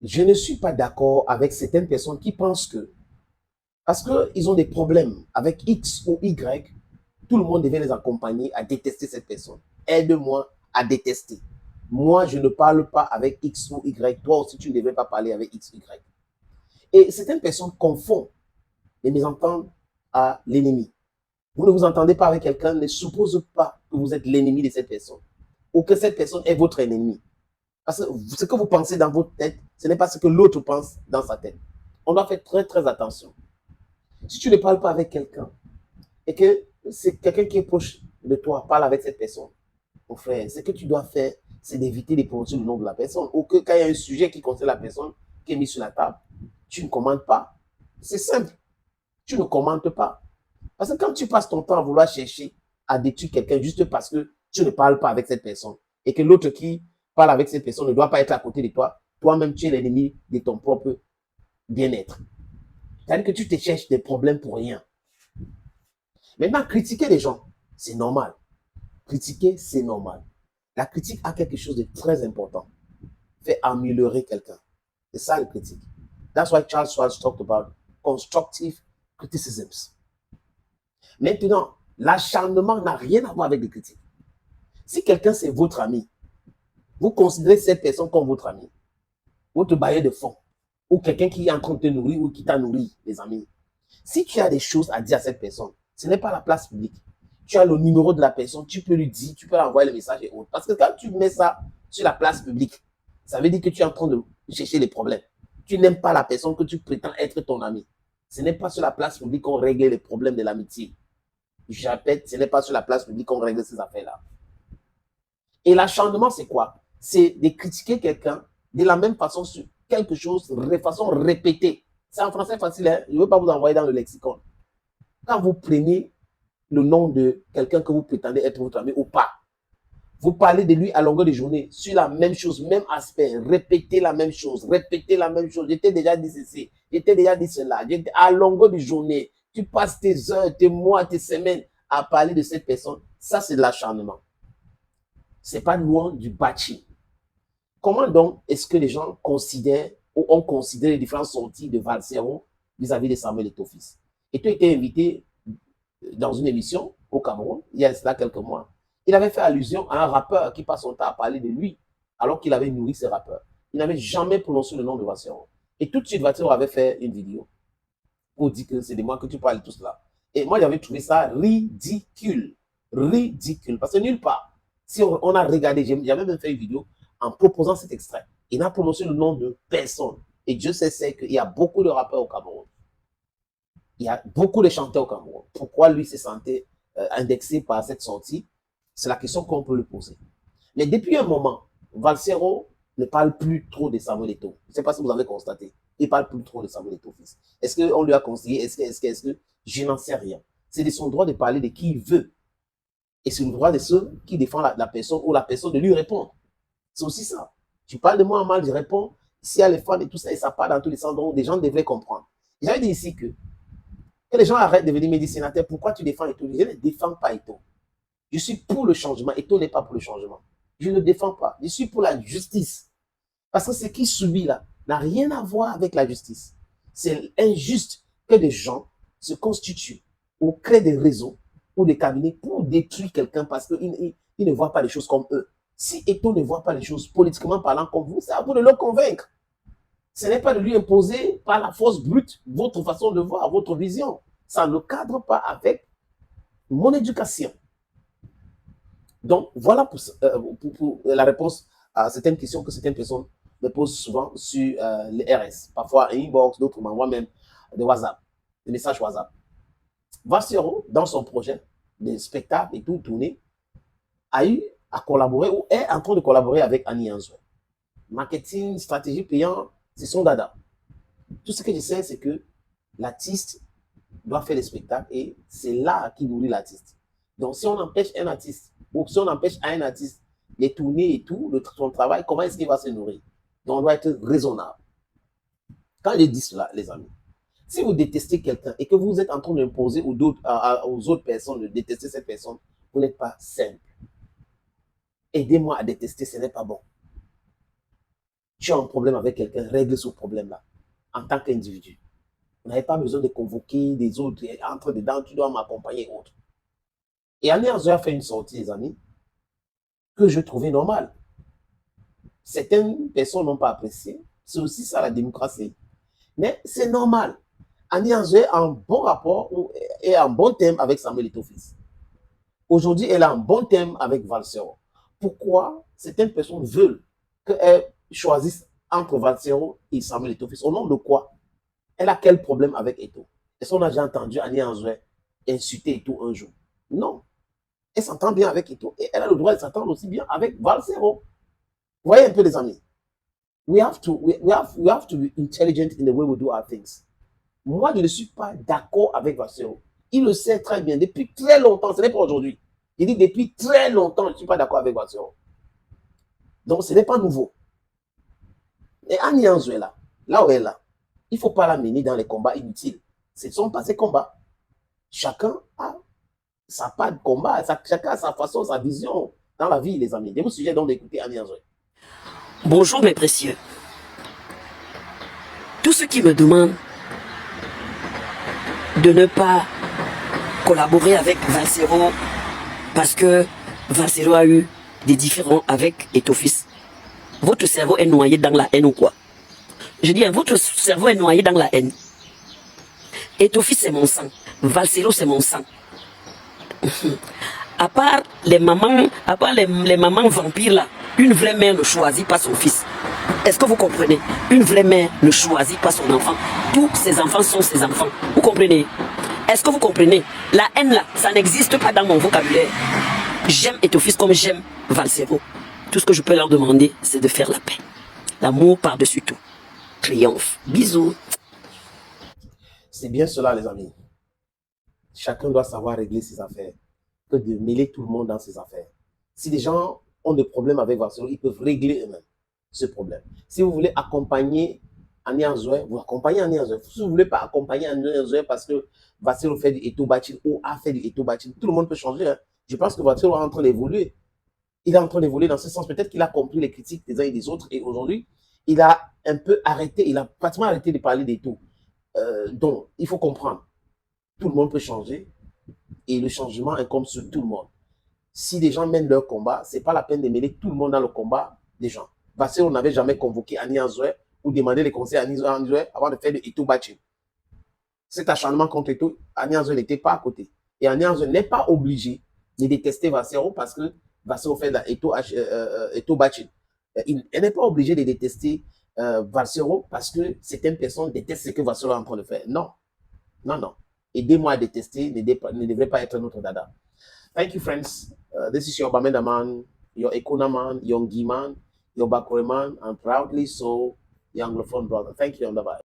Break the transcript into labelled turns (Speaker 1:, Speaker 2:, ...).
Speaker 1: je ne suis pas d'accord avec certaines personnes qui pensent que, parce qu'ils ont des problèmes avec X ou Y, tout le monde devait les accompagner à détester cette personne. Aide-moi à détester. Moi, je ne parle pas avec X ou Y. Toi aussi, tu ne devais pas parler avec X ou Y. Et certaines personnes confondent les mésententes à l'ennemi. Vous ne vous entendez pas avec quelqu'un, ne suppose pas que vous êtes l'ennemi de cette personne ou que cette personne est votre ennemi. Parce que ce que vous pensez dans votre tête, ce n'est pas ce que l'autre pense dans sa tête. On doit faire très, très attention. Si tu ne parles pas avec quelqu'un et que c'est quelqu'un qui est proche de toi, parle avec cette personne, mon frère, ce que tu dois faire, c'est d'éviter de prononcer le nom de la personne. Ou que quand il y a un sujet qui concerne la personne qui est mis sur la table, tu ne commentes pas. C'est simple. Tu ne commentes pas. Parce que quand tu passes ton temps à vouloir chercher à détruire quelqu'un juste parce que tu ne parles pas avec cette personne et que l'autre qui parle avec cette personne ne doit pas être à côté de toi, toi-même tu es l'ennemi de ton propre bien-être. C'est-à-dire que tu te cherches des problèmes pour rien. Maintenant, critiquer les gens, c'est normal. Critiquer, c'est normal. La critique a quelque chose de très important. Fait améliorer quelqu'un. C'est ça le critique. That's why Charles Schwab talked about constructive criticisms. Maintenant, l'acharnement n'a rien à voir avec les critiques. Si quelqu'un c'est votre ami, vous considérez cette personne comme votre ami, votre bailleur de fonds, ou quelqu'un qui est en train de te nourrir ou qui t'a nourri, les amis. Si tu as des choses à dire à cette personne, ce n'est pas la place publique. Tu as le numéro de la personne, tu peux lui dire, tu peux envoyer le message et autres. Parce que quand tu mets ça sur la place publique, ça veut dire que tu es en train de chercher les problèmes. Tu n'aimes pas la personne que tu prétends être ton ami. Ce n'est pas sur la place publique qu'on règle les problèmes de l'amitié. Je répète, ce n'est pas sur la place publique qu'on règle ces affaires-là. Et l'acharnement, c'est quoi? C'est de critiquer quelqu'un de la même façon sur quelque chose, de façon répétée. C'est en français facile, hein? Je ne veux pas vous envoyer dans le lexicon. Quand vous prenez le nom de quelqu'un que vous prétendez être votre ami ou pas, vous parlez de lui à longueur de journée sur la même chose, même aspect, répétez la même chose, répétez la même chose. J'étais déjà dit ceci, j'étais déjà dit cela. À longueur de journée, tu passes tes heures, tes mois, tes semaines à parler de cette personne. Ça, c'est de l'acharnement. C'est pas loin du bâti. Comment donc est-ce que les gens considèrent ou ont considéré les différentes sorties de Valsero vis-à-vis de Samuel Eto'o-Fils? Et tu as été invité dans une émission au Cameroun, il y a cela quelques mois. Il avait fait allusion à un rappeur qui passe son temps à parler de lui, alors qu'il avait nourri ses rappeurs. Il n'avait jamais prononcé le nom de Valsero. Et tout de suite, Valsero avait fait une vidéo pour dire que c'est de moi que tu parles de tout cela. Et moi, j'avais trouvé ça ridicule. Ridicule. Parce que nulle part, si on a regardé, j'avais même fait une vidéo en proposant cet extrait. Il n'a prononcé le nom de personne. Et Dieu sait qu'il y a beaucoup de rappeurs au Cameroun. Il y a beaucoup de chanteurs au Cameroun. Pourquoi lui se sentait indexé par cette sortie? C'est la question qu'on peut lui poser. Mais depuis un moment, Valsero ne parle plus trop de Samuel Eto'o. Je ne sais pas si vous avez constaté. Il ne parle plus trop de Samuel Eto'o fils. Est-ce qu'on lui a conseillé? Est-ce que je n'en sais rien. C'est de son droit de parler de qui il veut. Et c'est le droit de ceux qui défendent la personne ou la personne de lui répondre. C'est aussi ça. Tu parles de moi en mal, je réponds. S'il y a les fans et tout ça, et ça part dans tous les sens, donc des gens devraient comprendre. J'avais dit ici que les gens arrêtent de venir me dire, sénateur, pourquoi tu défends Eto'o? Je ne défends pas Eto'o. Je suis pour le changement. Eto'o n'est pas pour le changement. Je ne défends pas. Je suis pour la justice. Parce que ce qui subit là n'a rien à voir avec la justice. C'est injuste que des gens se constituent ou créent des réseaux ou des cabinets pour détruire quelqu'un parce qu'ils ne voient pas les choses comme eux. Si Eto'o ne voit pas les choses politiquement parlant comme vous, c'est à vous de le convaincre. Ce n'est pas de lui imposer par la force brute votre façon de voir, votre vision. Ça ne cadre pas avec mon éducation. Donc, voilà pour la réponse à certaines questions que certaines personnes me posent souvent sur les RS. Parfois, un inbox, d'autres m'envoient même des WhatsApp, des messages WhatsApp. Vassero, dans son projet de spectacle et tout tourné, a eu à collaborer ou est en train de collaborer avec Annie Anzoué. Marketing, stratégie payant, c'est son dada. Tout ce que je sais, c'est que l'artiste doit faire des spectacles et c'est là qu'il nourrit l'artiste. Donc, si on empêche un artiste, ou si on empêche à un artiste les tournées et tout, son travail, comment est-ce qu'il va se nourrir? Donc, on doit être raisonnable. Quand je dis cela, les amis, si vous détestez quelqu'un et que vous êtes en train d'imposer aux autres personnes de détester cette personne, vous n'êtes pas simple. Aidez-moi à détester, ce n'est pas bon. tu as un problème avec quelqu'un, règle ce problème-là en tant qu'individu. Vous n'avez pas besoin de convoquer des autres, entre dedans, tu dois m'accompagner et autres. Et Annie Anzoé a fait une sortie, les amis, que je trouvais normale. Certaines personnes n'ont pas apprécié. C'est aussi ça la démocratie. Mais c'est normal. Annie Anzoé a un bon rapport et un bon thème avec Samuel Eto'o-Fils. Aujourd'hui, elle a un bon thème avec Valsero. Pourquoi certaines personnes veulent qu'elle choisisse entre Valsero et Samuel Eto'o-Fils? Au nom de quoi? Elle a quel problème avec Eto'o? Est-ce qu'on a déjà entendu Annie Anzoé insulter Eto'o un jour? Non. Elle s'entend bien avec Eto'o et elle a le droit de s'entendre aussi bien avec Valsero. Vous voyez un peu, les amis? We have to be intelligent in the way we do our things. Moi, je ne suis pas d'accord avec Valsero. Il le sait très bien depuis très longtemps. Ce n'est pas aujourd'hui. Il dit depuis très longtemps, je ne suis pas d'accord avec Valsero. Donc, ce n'est pas nouveau. Et Annie Anzoé, là où elle est là, il ne faut pas la mener dans les combats inutiles. Ce ne sont pas ces combats. Chacun a sa part de combat, chacun a sa façon, sa vision dans la vie, les amis. Je vous suggère donc d'écouter Annie Anzoé.
Speaker 2: Bonjour mes précieux. Tous ceux qui me demandent de ne pas collaborer avec Valsero parce que Valsero a eu des différends avec Eto'o-Fils, votre cerveau est noyé dans la haine ou quoi? Je dis, votre cerveau est noyé dans la haine. Eto'o-Fils c'est mon sang, Valsero c'est mon sang. À part les mamans, les mamans vampires là, une vraie mère ne choisit pas son fils. Est-ce que vous comprenez? Une vraie mère ne choisit pas son enfant. Tous ses enfants sont ses enfants. Vous comprenez? Est-ce que vous comprenez? La haine là, ça n'existe pas dans mon vocabulaire. J'aime Eto'o-Fils comme j'aime Valsero. Tout ce que je peux leur demander, c'est de faire la paix. L'amour par-dessus tout. Triomphe. Bisous.
Speaker 1: C'est bien cela, les amis. Chacun doit savoir régler ses affaires, que de mêler tout le monde dans ses affaires. Si les gens ont des problèmes avec Valsero, ils peuvent régler eux-mêmes ce problème. Si vous voulez accompagner Annie Anzoé, vous accompagnez Annie Anzoé. Si vous ne voulez pas accompagner Annie Anzoé parce que Valsero fait du Eto'o-Bachil ou a fait du Eto'o-Bachil, tout le monde peut changer. Hein. Je pense que Valsero est en train d'évoluer. Il est en train d'évoluer dans ce sens. Peut-être qu'il a compris les critiques des uns et des autres et aujourd'hui, il a un peu arrêté, il a pratiquement arrêté de parler d'Eto'o. Donc, il faut comprendre. Tout le monde peut changer et le changement incombe sur tout le monde. Si des gens mènent leur combat, ce n'est pas la peine de mêler tout le monde dans le combat des gens. Parce qu'on n'avait jamais convoqué Annie Anzoé ou demandé les conseils à Annie Anzoé avant de faire de Eto'o-Bachil. Cet acharnement contre Eto'o, Annie Anzoé n'était pas à côté. Et Annie Anzoé n'est pas obligée de détester Valsero parce que Valsero fait de Eto'o-Bachil. Elle n'est pas obligée de détester Valsero parce que certaines personnes détestent ce que Valsero est en train de faire. Non, non, non. Aidez-moi à détester ne devrait pas être notre dada. Thank you, friends. This is your Bamenda man, your Ekona man, your Ngi man, your Bakore man, and proudly so, your Anglophone brother. Thank you and bye-bye.